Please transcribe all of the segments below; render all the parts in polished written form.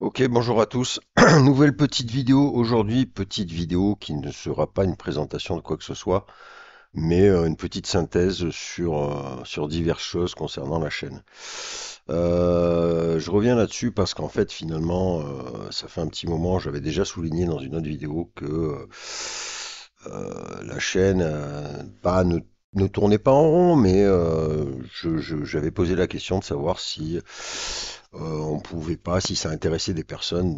Ok, bonjour à tous. Nouvelle petite vidéo aujourd'hui, petite vidéo qui ne sera pas une présentation de quoi que ce soit, mais une petite synthèse sur diverses choses concernant la chaîne. Je reviens là-dessus parce qu'en fait, finalement, ça fait un petit moment, j'avais déjà souligné dans une autre vidéo que la chaîne ne tournait pas en rond, mais j'avais posé la question de savoir si on pouvait pas, si ça intéressait des personnes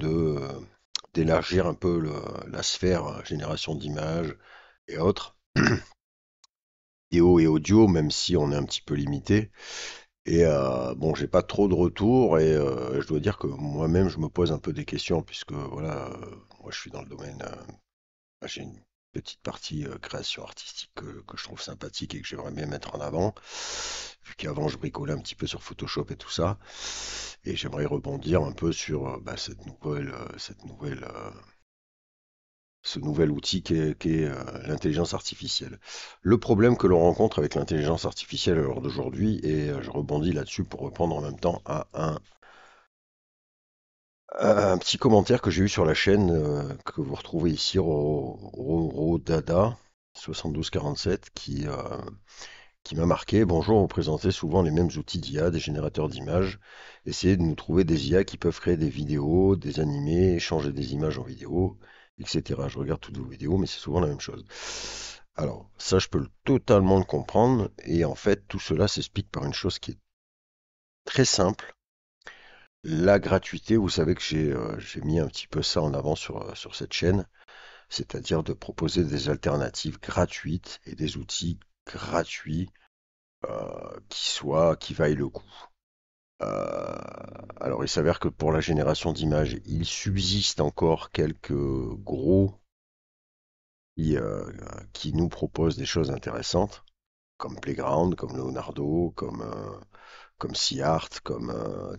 d'élargir un peu la sphère génération d'images et autres, vidéo et audio, même si on est un petit peu limité. Et bon, j'ai pas trop de retours et je dois dire que moi-même je me pose un peu des questions puisque voilà, moi je suis dans le domaine, j'ai une petite partie création artistique que je trouve sympathique et que j'aimerais bien mettre en avant, vu qu'avant je bricolais un petit peu sur Photoshop et tout ça, et j'aimerais rebondir un peu sur ce nouvel outil qu'est l'intelligence artificielle. Le problème que l'on rencontre avec l'intelligence artificielle à l'heure d'aujourd'hui, et je rebondis là-dessus pour répondre en même temps à un petit commentaire que j'ai eu sur la chaîne que vous retrouvez ici, Rodada 7247, qui m'a marqué. Bonjour, vous présentez souvent les mêmes outils d'IA, des générateurs d'images. Essayez de nous trouver des IA qui peuvent créer des vidéos, des animés, changer des images en vidéo, etc. Je regarde toutes vos vidéos, mais c'est souvent la même chose. Alors, ça, je peux totalement le comprendre. Et en fait, tout cela s'explique par une chose qui est très simple. La gratuité, vous savez que j'ai mis un petit peu ça en avant sur cette chaîne, c'est-à-dire de proposer des alternatives gratuites et des outils gratuits qui vaillent le coup. Euh, alors, il s'avère que pour la génération d'images, il subsiste encore quelques gros qui, euh, qui nous proposent des choses intéressantes, comme Playground, comme Leonardo, comme SeaArt, comme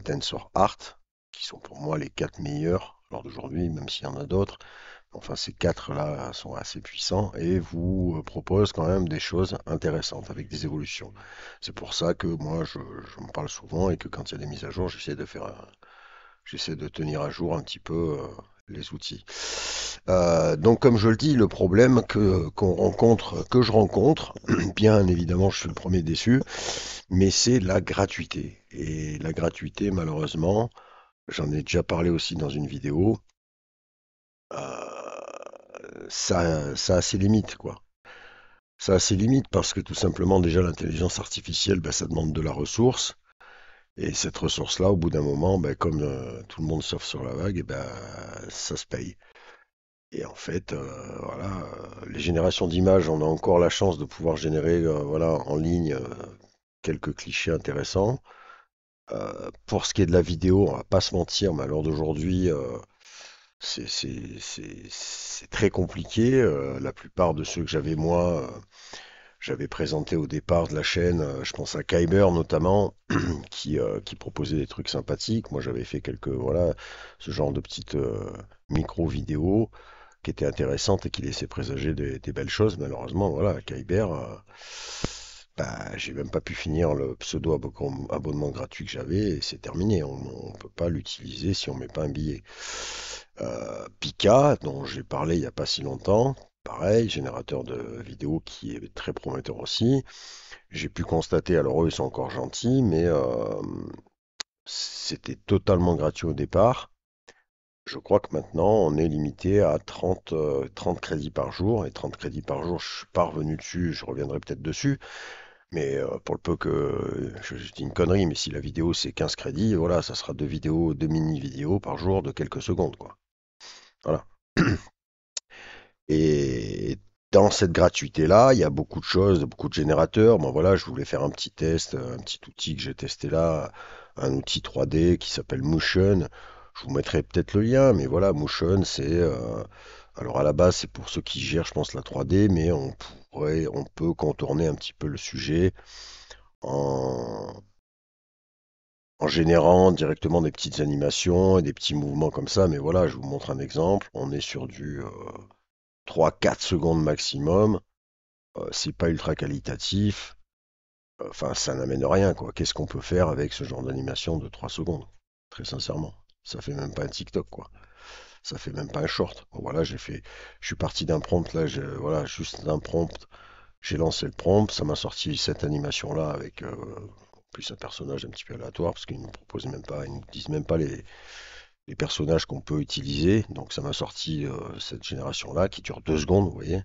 TensorArt, qui sont pour moi les quatre meilleurs lors d'aujourd'hui, même s'il y en a d'autres. Enfin, ces quatre-là sont assez puissants et vous proposent quand même des choses intéressantes avec des évolutions. C'est pour ça que moi, je me parle souvent et que quand il y a des mises à jour, j'essaie de tenir à jour un petit peu les outils. Donc, comme je le dis, le problème que je rencontre, bien évidemment, je suis le premier déçu, mais c'est la gratuité. Et la gratuité, malheureusement, j'en ai déjà parlé aussi dans une vidéo, ça a ses limites, quoi. Ça a ses limites parce que tout simplement, déjà, l'intelligence artificielle, ben, ça demande de la ressource. Et cette ressource-là, au bout d'un moment, ben, comme tout le monde surfe sur la vague, et ben, ça se paye. Et en fait, voilà, les générations d'images, on a encore la chance de pouvoir générer, voilà, en ligne quelques clichés intéressants. Pour ce qui est de la vidéo, on va pas se mentir, mais à l'heure d'aujourd'hui, c'est très compliqué. La plupart de ceux que j'avais moi, j'avais présenté au départ de la chaîne, je pense à Kyber notamment, qui proposait des trucs sympathiques. Moi, j'avais fait voilà, ce genre de petites micro-vidéos qui étaient intéressantes et qui laissaient présager des belles choses. Malheureusement, voilà, Kyber, bah, j'ai même pas pu finir le abonnement gratuit que j'avais et c'est terminé. On peut pas l'utiliser si on met pas un billet. Pika, dont j'ai parlé il y a pas si longtemps, pareil, générateur de vidéos qui est très prometteur aussi. J'ai pu constater, alors eux ils sont encore gentils, mais c'était totalement gratuit au départ. Je crois que maintenant on est limité à 30 crédits par jour, et 30 crédits par jour, je suis pas revenu dessus, je reviendrai peut-être dessus, mais pour le peu que je dis une connerie, mais si la vidéo c'est 15 crédits, voilà, ça sera deux vidéos, deux mini-vidéos par jour de quelques secondes, quoi. Voilà. Et dans cette gratuité-là, il y a beaucoup de choses, beaucoup de générateurs. Bon voilà, je voulais faire un petit test, un petit outil que j'ai testé là, un outil 3D qui s'appelle Motion. Je vous mettrai peut-être le lien, mais voilà, Motion, alors à la base, c'est pour ceux qui gèrent, je pense, la 3D, mais on peut contourner un petit peu le sujet en, en générant directement des petites animations et des petits mouvements comme ça. Mais voilà, je vous montre un exemple. On est sur du 3-4 secondes maximum. C'est pas ultra qualitatif. Enfin, ça n'amène rien, quoi. Qu'est-ce qu'on peut faire avec ce genre d'animation de 3 secondes? Très sincèrement. Ça fait même pas un TikTok, quoi. Ça fait même pas un short. Bon, voilà, je suis parti d'un prompt, là, voilà, juste d'un prompt. J'ai lancé le prompt, ça m'a sorti cette animation-là avec plus un personnage un petit peu aléatoire, parce qu'ils nous proposent même pas, ils nous disent même pas les personnages qu'on peut utiliser. Donc ça m'a sorti cette génération-là qui dure 2 secondes, vous voyez.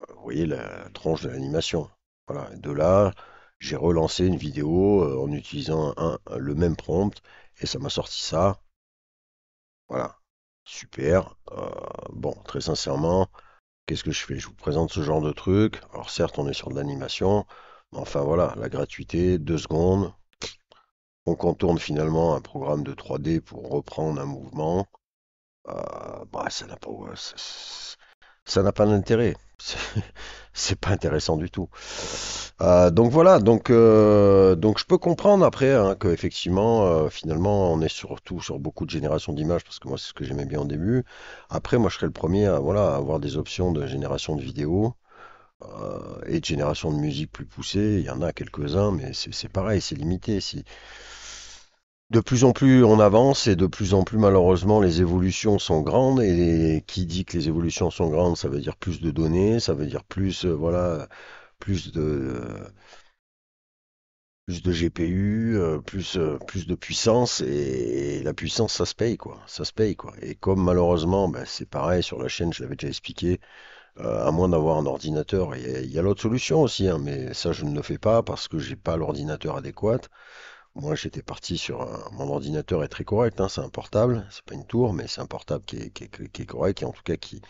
Vous voyez la tranche de l'animation. Voilà. Et de là, j'ai relancé une vidéo en utilisant le même prompt et ça m'a sorti ça. Voilà. Super. Bon, très sincèrement, qu'est-ce que je fais? Je vous présente ce genre de truc. Alors certes, on est sur de l'animation, mais enfin voilà, la gratuité, 2 secondes. On contourne finalement un programme de 3D pour reprendre un mouvement. Bah, ça n'a pas d'intérêt. C'est c'est pas intéressant du tout. Donc voilà, donc je peux comprendre après hein, que effectivement, finalement, on est surtout sur beaucoup de génération d'images parce que moi c'est ce que j'aimais bien au début. Après, moi je serais le premier à voilà à avoir des options de génération de vidéos et de génération de musique plus poussée. Il y en a quelques-uns, mais c'est pareil, c'est limité. Si de plus en plus on avance et de plus en plus malheureusement les évolutions sont grandes et qui dit que les évolutions sont grandes, ça veut dire plus de données, ça veut dire plus voilà plus de GPU, plus de puissance et la puissance ça se paye quoi, ça se paye quoi. Et comme malheureusement ben, c'est pareil sur la chaîne, je l'avais déjà expliqué, à moins d'avoir un ordinateur, il y a l'autre solution aussi, hein, mais ça je ne le fais pas parce que j'ai pas l'ordinateur adéquat. Moi, j'étais parti sur mon ordinateur est très correct, hein, c'est un portable, c'est pas une tour, mais c'est un portable qui est correct et en tout cas qui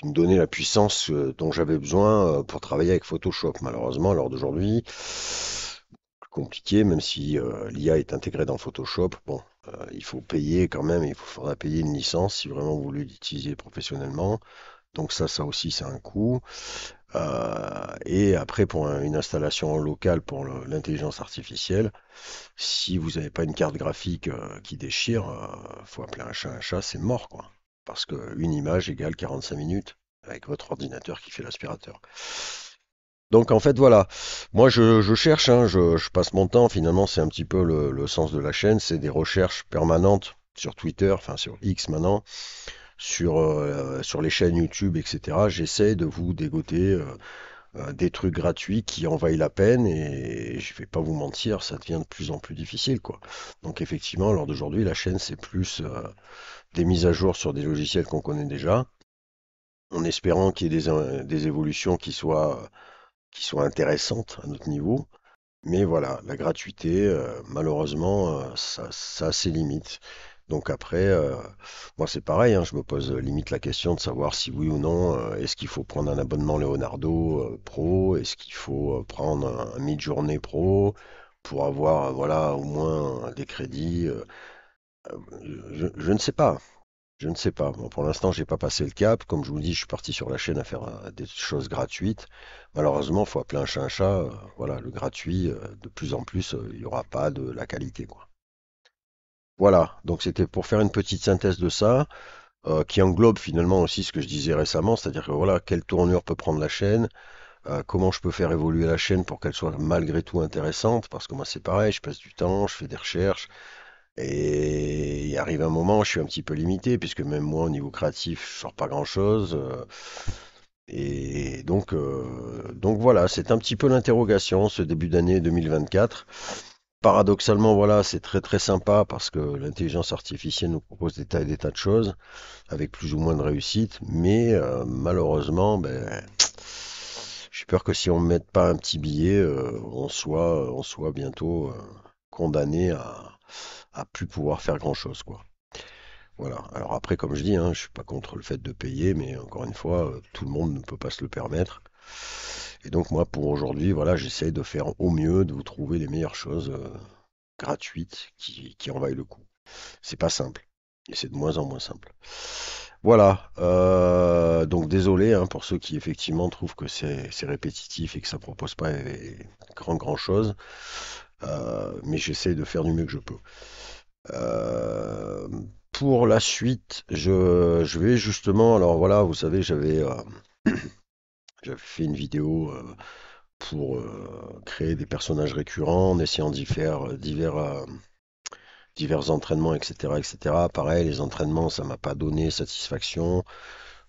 me donnait la puissance dont j'avais besoin pour travailler avec Photoshop. Malheureusement, à l'heure d'aujourd'hui, plus compliqué, même si l'IA est intégrée dans Photoshop. Bon, il faut payer quand même, faudra payer une licence si vraiment vous voulez l'utiliser professionnellement. Donc ça aussi, c'est un coût. Et après, pour une installation locale pour l'intelligence artificielle, si vous n'avez pas une carte graphique qui déchire, faut appeler un chat, c'est mort, quoi. Parce qu'une image égale 45 minutes avec votre ordinateur qui fait l'aspirateur. Donc en fait voilà, moi je cherche, hein, je passe mon temps, finalement c'est un petit peu le sens de la chaîne, c'est des recherches permanentes sur Twitter, enfin sur X maintenant, sur les chaînes YouTube, etc. J'essaie de vous dégoter des trucs gratuits qui en vaillent la peine et je vais pas vous mentir, ça devient de plus en plus difficile quoi. Donc effectivement, lors d'aujourd'hui, la chaîne c'est plus des mises à jour sur des logiciels qu'on connaît déjà, en espérant qu'il y ait des évolutions qui soient intéressantes à notre niveau. Mais voilà, la gratuité, malheureusement, ça a ses limites. Donc après, moi c'est pareil, hein, je me pose limite la question de savoir si oui ou non, est-ce qu'il faut prendre un abonnement Leonardo Pro, est-ce qu'il faut prendre un mid-journée Pro pour avoir, voilà, au moins des crédits. Je ne sais pas, je ne sais pas. Bon, pour l'instant, j'ai pas passé le cap. Comme je vous dis, je suis parti sur la chaîne à faire des choses gratuites. Malheureusement, il faut appeler un chat un chat. Voilà, le gratuit, de plus en plus, il n'y aura pas de la qualité, quoi. Voilà, donc c'était pour faire une petite synthèse de ça, qui englobe finalement aussi ce que je disais récemment, c'est-à-dire que voilà, quelle tournure peut prendre la chaîne, comment je peux faire évoluer la chaîne pour qu'elle soit malgré tout intéressante, parce que moi c'est pareil, je passe du temps, je fais des recherches, et il arrive un moment, je suis un petit peu limité, puisque même moi, au niveau créatif, je sors pas grand-chose. Et donc voilà, c'est un petit peu l'interrogation, ce début d'année 2024. Paradoxalement, voilà, c'est très très sympa parce que l'intelligence artificielle nous propose des tas de choses avec plus ou moins de réussite, mais malheureusement, ben, j'ai peur que si on ne mette pas un petit billet, on soit bientôt condamné à plus pouvoir faire grand-chose, quoi. Voilà. Alors après, comme je dis, hein, je suis pas contre le fait de payer, mais encore une fois, tout le monde ne peut pas se le permettre. Et donc moi, pour aujourd'hui, voilà, j'essaie de faire au mieux, de vous trouver les meilleures choses gratuites qui en vaillent le coup. C'est pas simple. Et c'est de moins en moins simple. Voilà. Donc désolé hein, pour ceux qui effectivement trouvent que c'est répétitif et que ça propose pas grand chose. Mais j'essaie de faire du mieux que je peux. Euh, pour la suite, je vais justement, alors voilà, vous savez, j'avais fait une vidéo pour créer des personnages récurrents en essayant d'y faire divers entraînements, etc., etc. Pareil, les entraînements, ça m'a pas donné satisfaction.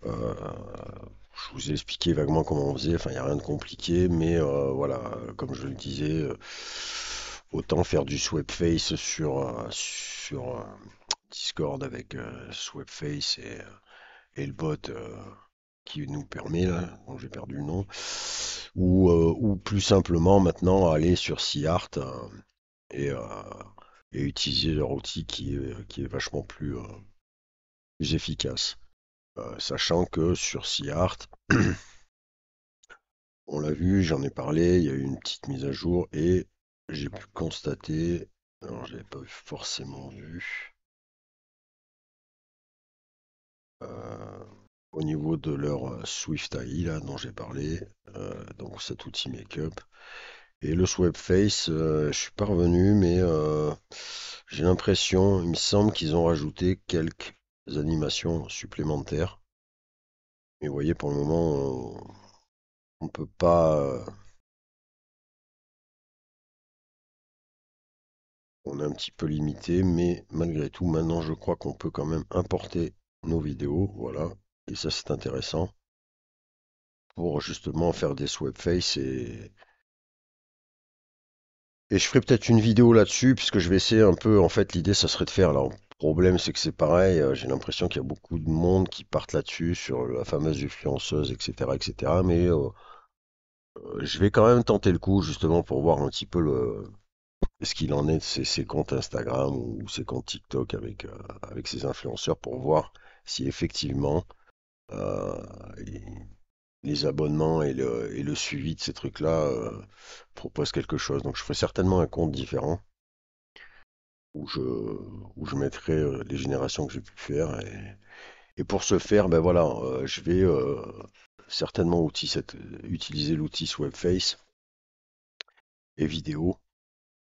Euh, je vous ai expliqué vaguement comment on faisait. Enfin, il n'y a rien de compliqué, mais voilà, comme je le disais, autant faire du swapface sur Discord avec swapface et le bot qui nous permet, là, dont j'ai perdu le nom, ou plus simplement maintenant aller sur SeaArt et, euh, et utiliser leur outil qui est vachement plus efficace. Sachant que sur SeaArt, on l'a vu, j'en ai parlé, il y a eu une petite mise à jour et j'ai pu constater, alors je l'avais pas forcément vu, euh, au niveau de leur Swift AI là, dont j'ai parlé, donc cet outil Makeup. Et le Swapface, je suis pas revenu, mais j'ai l'impression, il me semble qu'ils ont rajouté quelques animations supplémentaires. Mais vous voyez, pour le moment, on peut pas, on est un petit peu limité, mais malgré tout, maintenant, je crois qu'on peut quand même importer nos vidéos, voilà. Et ça, c'est intéressant pour justement faire des Swapface et je ferai peut-être une vidéo là-dessus, puisque je vais essayer un peu. En fait, l'idée, ça serait de faire. Alors, le problème, c'est que c'est pareil. J'ai l'impression qu'il y a beaucoup de monde qui partent là-dessus, sur la fameuse influenceuse, etc., etc. Mais je vais quand même tenter le coup, justement, pour voir un petit peu ce qu'il en est de ses comptes Instagram ou ses comptes TikTok avec ces influenceurs, pour voir si effectivement euh, les abonnements et le suivi de ces trucs-là proposent quelque chose. Donc, je ferai certainement un compte différent où je, où je mettrai les générations que j'ai pu faire. Et pour ce faire, ben voilà, je vais certainement utiliser l'outil Swapface et vidéo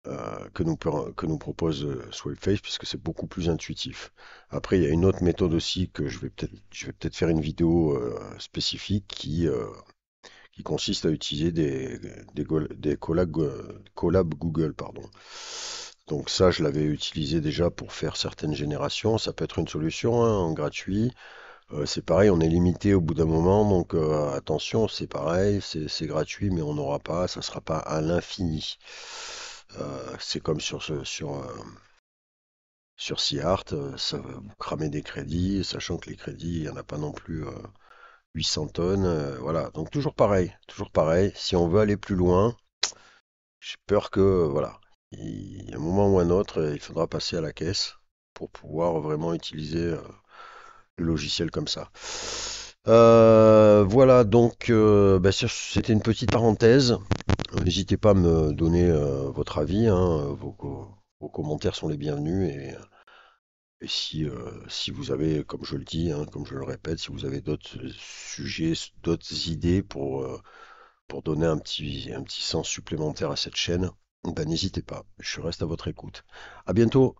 que nous propose Swapface, puisque c'est beaucoup plus intuitif. Après, il y a une autre méthode aussi que je vais peut-être faire une vidéo spécifique qui consiste à utiliser des collabs Google, pardon. Donc ça, je l'avais utilisé déjà pour faire certaines générations. Ça peut être une solution, hein, en gratuit. C'est pareil, on est limité au bout d'un moment, donc attention, c'est pareil, c'est gratuit, mais on n'aura pas, ça sera pas à l'infini. C'est comme sur SeaArt, ça va vous cramer des crédits, sachant que les crédits, il n'y en a pas non plus 800 tonnes. Voilà, donc toujours pareil, toujours pareil. Si on veut aller plus loin, j'ai peur que, voilà, il y a un moment ou un autre, il faudra passer à la caisse pour pouvoir vraiment utiliser le logiciel comme ça. Voilà, donc bah, c'était une petite parenthèse. N'hésitez pas à me donner votre avis, hein, vos commentaires sont les bienvenus et si vous avez, comme je le dis, hein, comme je le répète, si vous avez d'autres sujets, d'autres idées pour donner un petit sens supplémentaire à cette chaîne, ben n'hésitez pas, je reste à votre écoute. À bientôt.